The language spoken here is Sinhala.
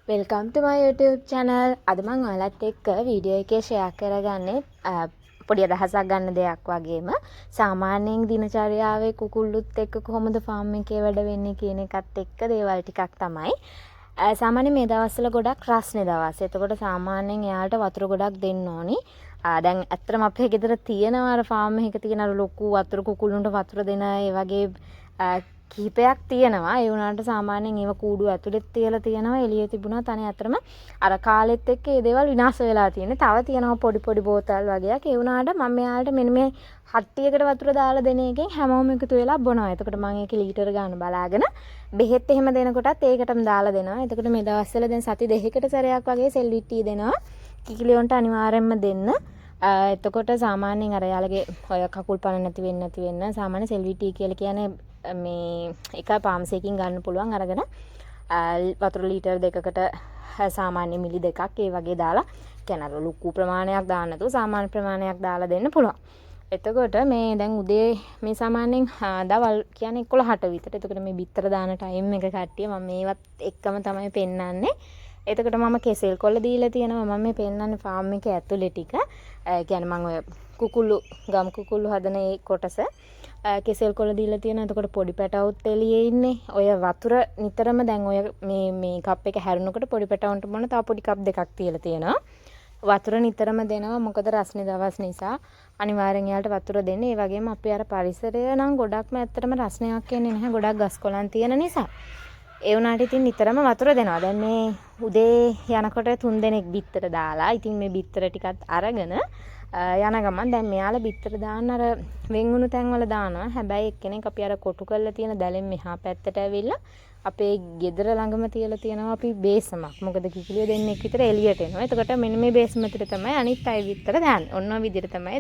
වෙල්කම් ටු මයි YouTube channel. අද මම ඔයාලත් එක්ක වීඩියෝ එකේ ෂෙයා කරගන්නේ පොඩි අදහසක් ගන්න දෙයක් වගේම සාමාන්‍යයෙන් දිනචර්යාවේ කුකුල්ලුත් එක්ක කොහොමද ෆාම් එකේ වැඩ වෙන්නේ කියන එකත් එක්ක දේවල් ටිකක් තමයි. සාමාන්‍යයෙන් මේ දවස්වල ගොඩක් රස්නේ දවස්. එතකොට සාමාන්‍යයෙන් එයාලට වතුර ගොඩක් දෙන්න ඕනි. දැන් ඇත්තටම අපේ ගෙදර තියෙනවා අර ෆාම් එකක තියෙන අර ලොකු වතුර කුකුල්ලුන්ට වතුර දෙන ඒ වගේ කිහිපයක් තියෙනවා. ඒ වුණාට සාමාන්‍යයෙන් ඒව කූඩු ඇතුළෙත් තියලා තියෙනවා. එළියේ තිබුණා තනේ අතරම අර කාලෙත් එක්ක ඒ දේවල් විනාශ වෙලා තියෙන්නේ. තව තියෙනවා පොඩි පොඩි බෝතල් වගේක්. ඒ වුණාට මම මෙයාලට මෙන්න මේ හට්ටියකට වතුර දාලා දෙන එකෙන් හැමෝම එකතු වෙලා බොනවා. එතකොට මම ඒකේ ලීටර ගන්න බලාගෙන බෙහෙත් එහෙම දෙනකොටත් ඒකටම දාලා දෙනවා. එතකොට මේ දවස්වල දැන් සති දෙකකට සැරයක් වගේ සෙල්විට්ටි දෙනවා. කිකිලියොන්ට අනිවාර්යෙන්ම දෙන්න. එතකොට සාමාන්‍යයෙන් අර යාලගේ ඔය කකුල් පණ නැති වෙන්න සාමාන්‍ය සෙල්විටි කියලා කියන්නේ මේ එක පාම්ස් එකකින් ගන්න පුළුවන් අරගෙන වතුර ලීටර් දෙකකට සාමාන්‍ය මිලි දෙකක් ඒ වගේ දාලා කියන්නේ අර ලොකු ප්‍රමාණයක් දාන්න නැතුව සාමාන්‍ය ප්‍රමාණයක් දාලා දෙන්න පුළුවන්. එතකොට මේ දැන් උදේ මේ සාමාන්‍යයෙන් දවල් කියන්නේ 11ට විතර. එතකොට මේ බිත්තර දාන ටයිම් එක කට්ටිය මම මේවත් එක්කම තමයි පෙන්නන්නේ. එතකොට මම කෙසෙල් කොල්ල දීලා තියෙනවා. මම මේ පෙන්නන්නේ ෆාම් එකේ ඇතුලේ ටික. කියන්නේ මම ඔය කුකුළු ගම් කුකුළු හදන ඒ කොටස කෙසෙල් කොල්ල දීලා තියෙනවා. එතකොට පොඩි පැටවුත් එළියේ ඉන්නේ. ඔය වතුර නිතරම දැන් ඔය මේ කප් එක හැරුණකොට පොඩි පැටවුන්ට මොන තව පොඩි කප් දෙකක් තියලා තියෙනවා. වතුර නිතරම දෙනවා. මොකද රස්නේ දවස් නිසා අනිවාර්යෙන් යාලට වතුර දෙන්න. ඒ වගේම අපේ අර පරිසරය නම් ගොඩක්ම ඇත්තටම රස්නයක් එන්නේ නැහැ. ගොඩක් ගස් කොළන් තියෙන නිසා. ඒ වුණාට ඉතින් නිතරම වතුර දෙනවා. දැන් මේ උදේ යනකොට 3 දෙනෙක් බිත්තර දාලා ඉතින් මේ බිත්තර ටිකත් අරගෙන යන ගමන් දැන් මෙයාලා බිත්තර දාන්න අර වෙන්වුණු තැන්වල දානවා. හැබැයි එක්කෙනෙක් අපි අර කොටු කරලා තියෙන දැලෙන් මෙහා පැත්තට ඇවිල්ලා අපේ ගෙදර ළඟම තියලා තියෙනවා අපි බේසමක්. මොකද කිකිලිය දෙන්නෙක් විතර එළියට එනවා. එතකොට මෙන්න මේ බේස්මෙතට තමයි අනිත් අය බිත්තර දාන්නේ. ඔන්න ඔය විදිහට තමයි